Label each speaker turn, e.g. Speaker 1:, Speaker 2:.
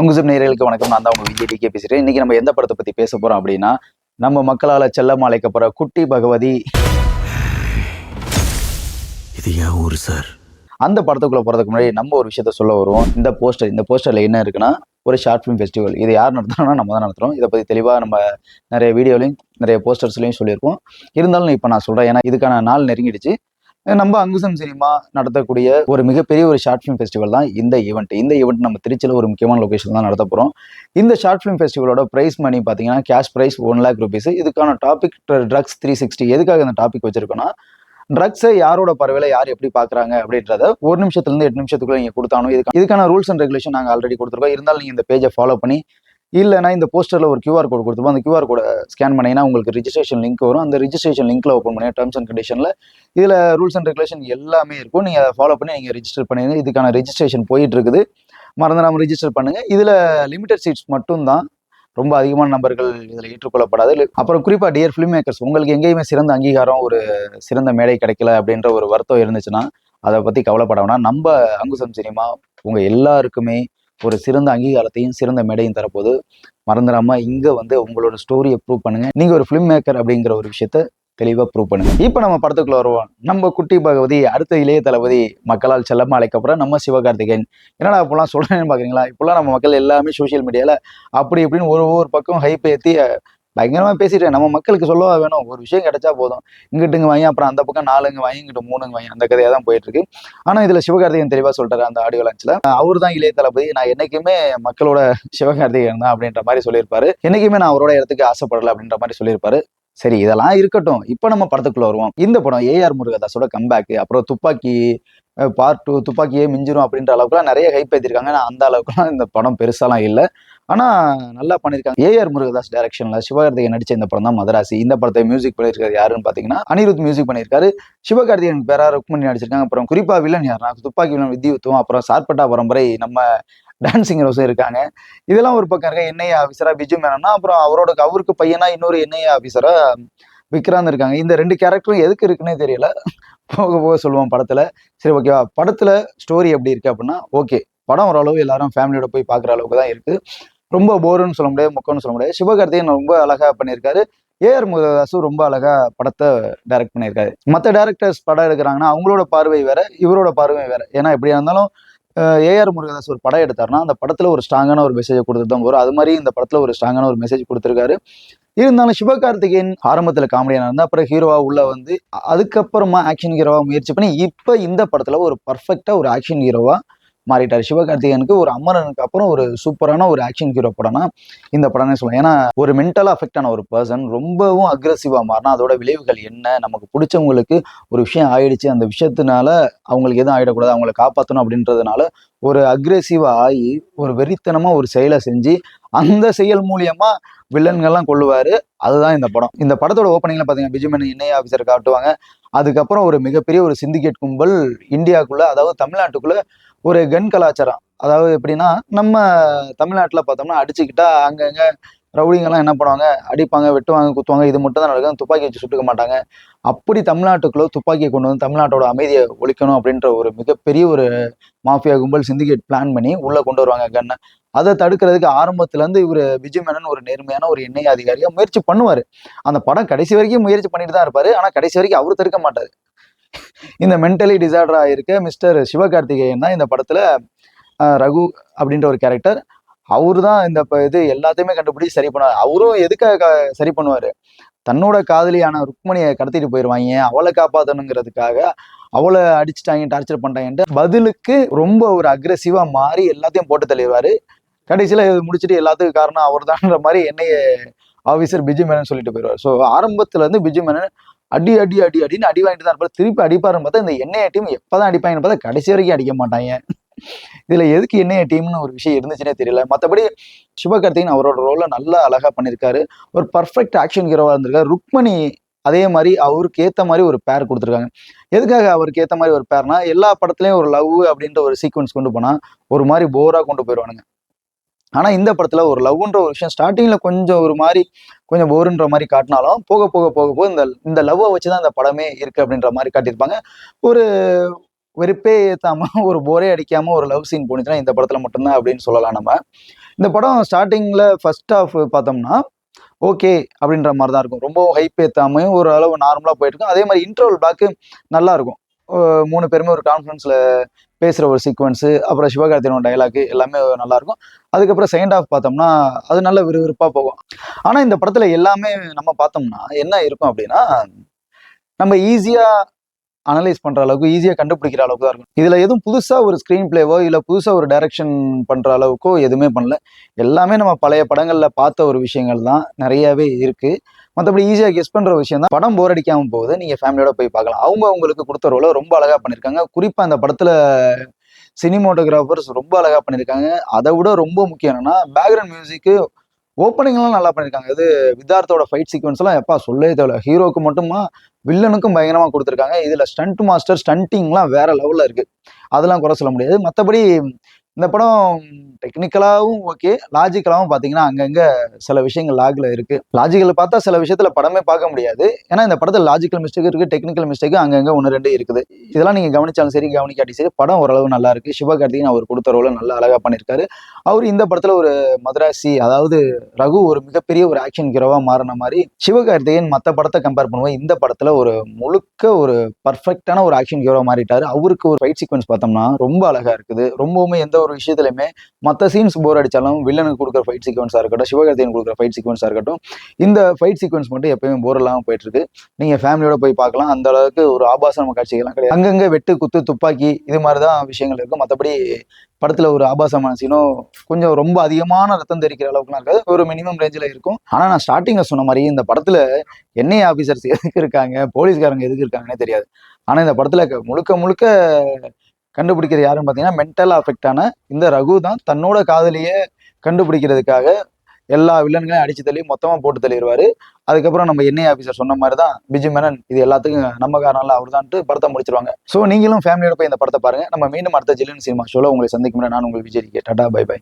Speaker 1: அங்குசம் நேயர்களுக்கு வணக்கம். நான் தான் உங்க விஜய் டிகே பேசுறேன். இன்னைக்கு நம்ம எந்த படத்தை பத்தி பேச போறோம் அப்படின்னா, நம்ம மக்களால செல்லமா அழைக்கப்படுற குட்டி பகவதி.
Speaker 2: இது என் ஊரு சார்.
Speaker 1: அந்த படத்துக்குள்ள போறதுக்கு முன்னாடி நம்ம ஒரு விஷயத்த சொல்ல வருவோம். இந்த போஸ்டர்ல என்ன இருக்குன்னா, ஒரு ஷார்ட் ஃபிலிம் ஃபெஸ்டிவல். இது யார் நடத்துறோம்னா நம்ம தான் நடத்துறோம். இதை பத்தி தெளிவா நம்ம நிறைய வீடியோலையும் நிறைய போஸ்டர்ஸ்லையும் சொல்லியிருக்கோம். இருந்தாலும் இப்போ நான் சொல்றேன், ஏன்னா இதுக்கான நாள் நெருங்கிடுச்சு. நம்ம அங்குசம் சினிமா நடத்தக்கூடிய ஒரு மிகப்பெரிய ஒரு ஷார்ட் ஃபிலிம் ஃபெஸ்டிவல் தான் இந்த ஈவெண்ட் நம்ம திருச்சியில் ஒரு முக்கியமான லொகேஷன் தான் நடத்த போகிறோம். இந்த ஷார்ட் ஃபிலிம் ஃபெஸ்டிவலோட பிரைஸ் மணி பார்த்தீங்கன்னா கேஷ் பிரைஸ் 1 lakh rupees. இதுக்கான டாபிக் ட்ரக்ஸ் 360. எதுக்காக இந்த டாபிக் வச்சிருக்கோன்னா, ட்ரக்ஸை யாரோட பறவையில யார் எப்படி பார்க்குறாங்க அப்படின்றத 1 நிமிஷத்துலேருந்து 8 நிமிஷத்துக்குள்ள நீங்கள் கொடுத்தாலும் இதுக்கான ரூல்ஸ் அண்ட் ரெகுலேஷன் நாங்கள் ஆல்ரெடி கொடுத்துருக்கோம். இருந்தாலும் நீங்கள் இந்த பேஜை ஃபாலோ பண்ணி, இல்லைனா இந்த போஸ்டரில் ஒரு QR கோட் கொடுத்துருப்போம். அந்த QR கோடை ஸ்கேன் பண்ணிங்கன்னா உங்களுக்கு ரிஜிஸ்ட்ரேஷன் லிங்க் வரும். அந்த ரிஜிஸ்ட்ரேஷன் லிங்க்ல ஓப்பன் பண்ணி டர்ம்ஸ் அண்ட் கண்டிஷனில் இதில் ரூல்ஸ் அண்ட் ரெகுலேஷன் எல்லாமே இருக்கும். நீங்கள் அதை ஃபாலோ பண்ணி நீங்கள் ரிஜிஸ்டர் பண்ணுங்க. இதுக்கான ரெஜிஸ்ட்ரேஷன் போயிட்டு இருக்குது. மறந்துடாமல் ரிஜிஸ்டர் பண்ணுங்க. இதில் லிமிடெட் சீட்ஸ் மட்டும்தான், ரொம்ப அதிகமான நபர்கள் இதில் ஏற்றுக்கொள்ளப்படாது. அப்புறம் குறிப்பாக டியர் ஃபிலிம் மேக்கர்ஸ், உங்களுக்கு எங்கேயுமே சிறந்த அங்கீகாரம், ஒரு சிறந்த மேடை கிடைக்கல அப்படின்ற ஒரு வருத்தம் இருந்துச்சுன்னா அதை பற்றி கவலைப்பட வேணாம். நம்ம அங்குசம் சினிமா உங்கள் எல்லாருக்குமே ஒரு சிறந்த அங்கீகாரத்தையும் சிறந்த மேடையும் தரப்போது. மறந்துடாம இங்க வந்து உங்களோட ஸ்டோரியை ப்ரூவ் பண்ணுங்க. நீங்க ஒரு ஃபிலிம் மேக்கர் அப்படிங்கிற ஒரு விஷயத்த தெளிவா ப்ரூவ் பண்ணுங்க. இப்ப நம்ம படத்துக்குள்ள வருவோம். நம்ம குட்டி பகவதி, அடுத்த இளைய தளபதி, மக்களால் செல்லமா அழைக்கப்புறம் நம்ம சிவகார்த்திகேயன். என்னடா இப்பெல்லாம் சொல்றேன்னு பாக்குறீங்களா? இப்பெல்லாம் நம்ம மக்கள் எல்லாமே சோசியல் மீடியால அப்படி இப்படின்னு ஒரு பக்கம் ஹைப் ஏத்தி பயங்கரமா பேசிட்டேன். நம்ம மக்களுக்கு சொல்லவா வேணும்? ஒரு விஷயம் கிடைச்சா போதும், இங்கிட்டுங்க வாங்கி, அப்புறம் அந்த பக்கம் 4ங்க வாங்கி, இங்கிட்ட 3ங்க வாங்கி, அந்த கதையா தான் போயிட்டு இருக்கு. ஆனா இதுல சிவகார்த்திகேயன் தெளிவா சொல்றாரு அந்த ஆடியோ லான்ச்ல, அவரு தான் இளைய தளபதி, நான் என்னைக்குமே மக்களோட சிவகார்த்திகேயன் தான் அப்படின்ற மாதிரி சொல்லியிருப்பாரு. என்னைக்குமே நான் அவரோட இடத்துக்கு ஆசைப்படல அப்படின்ற மாதிரி சொல்லியிருப்பாரு. சரி, இதெல்லாம் இருக்கட்டும். இப்ப நம்ம படத்துக்குள்ள வருவோம். இந்த படம் AR முருகதாஸோட கம்பேக். அப்புறம் துப்பாக்கி பார்ட் 2 துப்பாக்கியே மிஞ்சிரும் அப்படின்ற அளவுக்குலாம் நிறைய ஹைப் ஏற்றிருக்காங்க. நான் அந்த அளவுக்குலாம் இந்த படம் பெருசாலாம் இல்லை, ஆனா நல்லா பண்ணியிருக்காங்க. AR முருகதாஸ் டைரக்ஷன்ல சிவகார்த்திகேயன் நடிச்ச இந்த படம் தான் மதராசி. இந்த படத்தை மியூசிக் பண்ணியிருக்காரு யாருன்னு பாத்தீங்கன்னா அனிருத் மியூசிக் பண்ணியிருக்காரு. சிவகார்த்திகேயன் பேரா ருக்மணி நடிச்சிருக்காங்க. அப்புறம் குறிப்பா வில்லன் யாருன்னா துப்பாக்கி வில்லன் வித்யுத்தும், அப்புறம் சார்பட்டா பரம்பரை நம்ம டான்சிங் ரோஸும் இருக்காங்க. இதெல்லாம் ஒரு பக்கம் இருக்க. NIA ஆஃபீஸரா பிஜு மேனனா, அப்புறம் அவருக்கு பையனா இன்னொரு NIA ஆஃபீஸரா விக்ராந்த் இருக்காங்க. இந்த 2 கேரக்டரும் எதுக்கு இருக்குன்னே தெரியல. போக போக சொல்லுவோம் படத்துல. சரி, ஓகேவா? படத்துல ஸ்டோரி எப்படி இருக்கு அப்படின்னா, ஓகே, படம் ஓரளவு எல்லாரும் ஃபேமிலியோட போய் பாக்குற அளவுக்கு தான் இருக்கு. ரொம்ப போருன்னு சொல்ல முடியாது, மொக்கன்னு சொல்ல முடியாது. சிவகார்த்திகேயன் ரொம்ப அழகா பண்ணியிருக்காரு. AR முருகதாஸும் ரொம்ப அழகா படத்தை டைரக்ட் பண்ணியிருக்காரு. மற்ற டைரக்டர்ஸ் படம் எடுக்கிறாங்கன்னா அவங்களோட பார்வை வேற, இவரோட பார்வை வேற. ஏன்னா எப்படியா இருந்தாலும் AR முருகதாஸ் ஒரு படம் எடுத்தாருன்னா அந்த படத்துல ஒரு ஸ்ட்ராங்கான ஒரு மெசேஜை கொடுத்துட்டு தான் வரும். அது மாதிரி இந்த படத்துல ஒரு ஸ்ட்ராங்கான ஒரு மெசேஜ் கொடுத்துருக்காரு. இருந்தாலும் சிவகார்த்திகேயன் ஆரம்பத்துல காமெடியான இருந்தா, அப்புறம் ஹீரோவா உள்ள வந்து அதுக்கப்புறமா ஆக்ஷன் ஹீரோவா முயற்சி பண்ணி இப்ப இந்த படத்துல ஒரு பர்ஃபெக்டா ஒரு ஆக்ஷன் ஹீரோவா மாறிட்டாரு. சிவகார்த்திகேயனுக்கு ஒரு அமரனுக்கு அப்புறம் ஒரு சூப்பரான ஒரு ஆக்ஷன் ஹீரோ படம்னா இந்த படம்னே சொல்லலாம். ஏன்னா ஒரு மென்டலா அஃபெக்ட் ஆன ஒரு பர்சன் ரொம்பவும் அக்ரெசிவா மாறினா அதோட விளைவுகள் என்ன? நமக்கு பிடிச்சவங்களுக்கு ஒரு விஷயம் ஆயிடுச்சு, அந்த விஷயத்தினால அவங்களுக்கு எதுவும் ஆயிடக்கூடாது, அவங்களை காப்பாற்றணும் அப்படின்றதுனால ஒரு அக்ரெசிவா ஆகி ஒரு வெறித்தனமா ஒரு செயலை செஞ்சு அந்த செயல் மூலியமா வில்லன்கள்லாம் கொள்ளுவாரு. அதுதான் இந்த படம். இந்த படத்தோட ஓப்பனிங்ல பாத்தீங்கன்னா பிஜு மேனன் NIA ஆஃபீஸர் காட்டுவாங்க. அதுக்கப்புறம் ஒரு மிகப்பெரிய ஒரு சிண்டிகேட் கும்பல் இந்தியாவுக்குள்ள, அதாவது தமிழ்நாட்டுக்குள்ள ஒரு கன் கலாச்சாரம். அதாவது எப்படின்னா, நம்ம தமிழ்நாட்டுல பார்த்தோம்னா அடிச்சுக்கிட்டா அங்கங்க ரவுடிங்கெல்லாம் என்ன பண்ணுவாங்க? அடிப்பாங்க, வெட்டுவாங்க, குத்துவாங்க. இது மட்டும் தான் நடக்கும். துப்பாக்கி வச்சு சுட்டுக்க மாட்டாங்க. அப்படி தமிழ்நாட்டுக்குள்ள துப்பாக்கியை கொண்டு வந்து தமிழ்நாட்டோட அமைதியை ஒழிக்கணும் அப்படின்ற ஒரு மிகப்பெரிய ஒரு மாஃபியா கும்பல் சிண்டிகேட் பிளான் பண்ணி உள்ள கொண்டு வருவாங்க கன்னை. அதை தடுக்கிறதுக்கு ஆரம்பத்துல இருந்து இவர் பிஜு மேனன் ஒரு நேர்மையான ஒரு NIA அதிகாரியா முயற்சி பண்ணுவாரு. அந்த படம் கடைசி வரைக்கும் முயற்சி பண்ணிட்டு தான் இருப்பாரு. ஆனா கடைசி வரைக்கும் அவரு தடுக்க மாட்டாரு. இந்த மென்டலி டிசார்டரா இருக்க மிஸ்டர் சிவகார்த்திகேயன் தான் இந்த படத்துல ரகு அப்படின்ற ஒரு கேரக்டர். அவரு தான் இந்த இது எல்லாத்தையுமே கண்டுபிடிச்சு சரி பண்ணுவார். அவரும் எதுக்காக சரி பண்ணுவாரு? தன்னோட காதலியான ருக்மணியை கடத்திட்டு போயிடுவாங்க, அவளை காப்பாற்றணுங்கிறதுக்காக. அவளை அடிச்சுட்டாங்க, டார்ச்சர் பண்ணிட்டாங்கன்ட்டு பதிலுக்கு ரொம்ப ஒரு அக்ரெசிவா மாறி எல்லாத்தையும் போட்டு தள்ளிடுவாரு. கடைசியில முடிச்சுட்டு எல்லாத்துக்கும் காரணம் அவர் தான்ற மாதிரி NIA ஆஃபீஸர் பிஜு மேனன் சொல்லிட்டு போயிடுவார். ஸோ ஆரம்பத்துல இருந்து பிஜு மேனன் அடி அடி அடி அடின்னு அடி வாங்கிட்டு தான் இருப்பாரு. திருப்பி அடிப்பாருன்னு பார்த்தா இந்த NIA டீம் எப்பதான் அடிப்பாங்கன்னு பார்த்தா கடைசி வரைக்கும் அடிக்க மாட்டாங்க. இதுல எதுக்கு NIA டீம்னு ஒரு விஷயம் இருந்துச்சுன்னே தெரியல. மற்றபடி சிவகார்த்திகேயன் அவரோட ரோலை நல்லா அழகா பண்ணியிருக்காரு. ஒரு பர்ஃபெக்ட் ஆக்ஷன் ஹீரோவா இருந்திருக்காரு. ருக்மணி அதே மாதிரி அவருக்கு ஏத்த மாதிரி ஒரு பேர் கொடுத்துருக்காங்க. எதுக்காக அவருக்கு ஏத்த மாதிரி ஒரு பேர்னா, எல்லா படத்துலயும் ஒரு லவ் அப்படின்ற ஒரு சீக்வன்ஸ் கொண்டு போனா ஒரு மாதிரி போரா கொண்டு போயிடுவானுங்க. ஆனா இந்த படத்துல ஒரு லவ்ன்ற ஒரு விஷயம் ஸ்டார்டிங்ல கொஞ்சம் ஒரு மாதிரி கொஞ்சம் போருன்ற மாதிரி காட்டினாலும் போக போக போக போக இந்த லவ்வை வச்சுதான் இந்த படமே இருக்கு அப்படின்ற மாதிரி காட்டியிருப்பாங்க. ஒரு வெறுப்பே ஏத்தாம ஒரு போரே அடிக்காம ஒரு லவ் சீன் போனிச்சுன்னா இந்த படத்துல மட்டும்தான் அப்படின்னு சொல்லலாம் நம்ம. இந்த படம் ஸ்டார்டிங்கில் ஃபர்ஸ்ட் ஹாஃப் பார்த்தோம்னா ஓகே அப்படின்ற மாதிரி தான் இருக்கும். ரொம்ப ஹைப் ஏற்றாமையும் ஒரு அளவு நார்மலாக போயிட்டு இருக்கும். அதே மாதிரி இன்டர்வல் பிளாக்கு நல்லா இருக்கும். 3 பேருமே ஒரு கான்ஃபரன்ஸில் பேசுகிற ஒரு சீக்வன்ஸு, அப்புறம் சிவகார்த்திகேயனோட டைலாக்கு எல்லாமே நல்லாயிருக்கும். அதுக்கப்புறம் செகண்ட் ஹாஃப் பார்த்தோம்னா அது நல்ல விறுவிறுப்பாக போகும். ஆனால் இந்த படத்தில் எல்லாமே நம்ம பார்த்தோம்னா என்ன இருக்கும் அப்படின்னா, நம்ம ஈஸியாக அனலைஸ் பண்ணுற அளவுக்கு, ஈஸியாக கண்டுபிடிக்கிற அளவுக்கு தான் இருக்கும். இதில் எதுவும் புதுசாக ஒரு ஸ்க்ரீன் பிளேவோ இல்லை புதுசாக ஒரு டைரக்ஷன் பண்ணுற அளவுக்கோ எதுவுமே பண்ணல. எல்லாமே நம்ம பழைய படங்களில் பார்த்த ஒரு விஷயங்கள் தான் நிறையாவே இருக்குது. மற்றபடி ஈஸியாக கெஸ் பண்ணுற விஷயம் தான். படம் போர் அடிக்காமல் போகுது, நீங்கள் ஃபேமிலியோட போய் பார்க்கலாம். அவங்களுக்கு கொடுத்த ரோலை ரொம்ப அழகாக பண்ணியிருக்காங்க. குறிப்பாக அந்த படத்தில் சினிமோட்டோகிராஃபர்ஸ் ரொம்ப அழகாக பண்ணியிருக்காங்க. அதை விட ரொம்ப முக்கியம் என்னன்னா, பேக்ரவுண்ட் மியூசிக்கு ஓப்பனிங்லாம் நல்லா பண்ணியிருக்காங்க. இது வித்தார்த்தோட ஃபைட் சீக்வன்ஸ்லாம் எப்பா சொல்லவே தேவையில்ல. ஹீரோக்கு மட்டுமா வில்லனுக்கும் பயங்கரமாக கொடுத்துருக்காங்க. இதில் ஸ்டண்ட் மாஸ்டர் ஸ்டண்டிங்லாம் வேற லெவலில் இருக்குது. அதெல்லாம் குறை சொல்ல முடியாது. மற்றபடி இந்த படம் டெக்னிக்கலாகவும் ஓகே, லாஜிக்கலாகவும் பார்த்தீங்கன்னா அங்கங்கே சில விஷயங்கள் லாகில் இருக்குது. லாஜிக்கல் பார்த்தா சில விஷயத்தில் படமே பார்க்க முடியாது. ஏன்னா இந்த படத்தில் லாஜிக்கல் மிஸ்டேக் இருக்குது, டெக்னிக்கல் மிஸ்டேக் அங்கங்கே 1-2 இருக்குது. இதெல்லாம் நீங்கள் கவனிச்சாலும் சரி, கவனிக்காட்டி சரி, படம் ஓரளவு நல்லா இருக்குது. சிவகார்த்திகேயன் அவர் கொடுத்த ரோலை நல்லா அழகாக பண்ணியிருக்காரு. அவர் இந்த படத்தில் ஒரு மதராசி, அதாவது ரகு ஒரு மிகப்பெரிய ஒரு ஆக்ஷன் ஹீரோவாக மாறின மாதிரி, சிவகார்த்திகேயன் மற்ற படத்தை கம்பேர் பண்ணுவோம் இந்த படத்தில் ஒரு முழுக்க ஒரு பர்ஃபெக்டான ஒரு ஆக்ஷன் ஹீரோ மாறிட்டாரு. அவருக்கு ஒரு ஃபைட் சீக்வன்ஸ் பார்த்தோம்னா ரொம்ப அழகாக இருக்குது. ரொம்பவுமே எந்த ஒரு விஷயத்துலையுமே மற்ற சீன்ஸ் போர் அடித்தாலும் வில்லனுக்கு கொடுக்குற ஃபைட் சீக்வன்ஸாக இருக்கட்டும், சிவகார்த்திகேயன் கொடுக்குற ஃபைட் சீக்வன்ஸாக இருக்கட்டும், இந்த ஃபைட் சீக்வன்ஸ் மட்டும் எப்பயுமே போர் இல்லாமல் போயிட்டு இருக்கு. நீங்கள் ஃபேமிலியோட போய் பார்க்கலாம். அந்த அளவுக்கு ஒரு ஆபாசமான காட்சிகள்லாம் கிடையாது. அங்கங்கே வெட்டு குத்து துப்பாக்கி இது மாதிரி தான் விஷயங்கள் இருக்கும். மற்றபடி படத்தில் ஒரு ஆபாசமான சீனோ கொஞ்சம் ரொம்ப அதிகமான ரத்தம் தெரிக்கிற அளவுக்குலாம் இருக்காது. ஒரு மினிமம் ரேஞ்சில் இருக்கும். ஆனால் நான் ஸ்டார்டிங்கில் சொன்ன மாதிரி இந்த படத்தில் என்ஐஏ ஆஃபீஸர்ஸ் எதுக்கு இருக்காங்க, போலீஸ்காரங்க எதுக்கு இருக்காங்கன்னே தெரியாது. ஆனால் இந்த படத்தில் முழுக்க முழுக்க கண்டுபிடிக்கிற யாருன்னு பார்த்தீங்கன்னா மென்டல் அஃபெக்டான இந்த ரகு தான் தன்னோட காதலியை கண்டுபிடிக்கிறதுக்காக எல்லா வில்லன்களையும் அடிச்சு தள்ளி மொத்தமாக போட்டு தள்ளிடுவாரு. அதுக்கப்புறம் நம்ம என்ஐஏ ஆஃபீஸர் சொன்ன மாதிரி தான் பிஜு மேனன் இது எல்லாத்துக்கும் நம்ம காரணம்ல அவர் தான்ட்டு படத்தை முடிச்சிருவாங்க. ஸோ நீங்களும் ஃபேமிலியோட போய் இந்த படத்தை பாருங்க. நம்ம மீண்டும் அடுத்த ஜில்லியன் சினிமா ஷோல உங்களை சந்திக்கும். நான் உங்கள் விஜய். Tata bye by.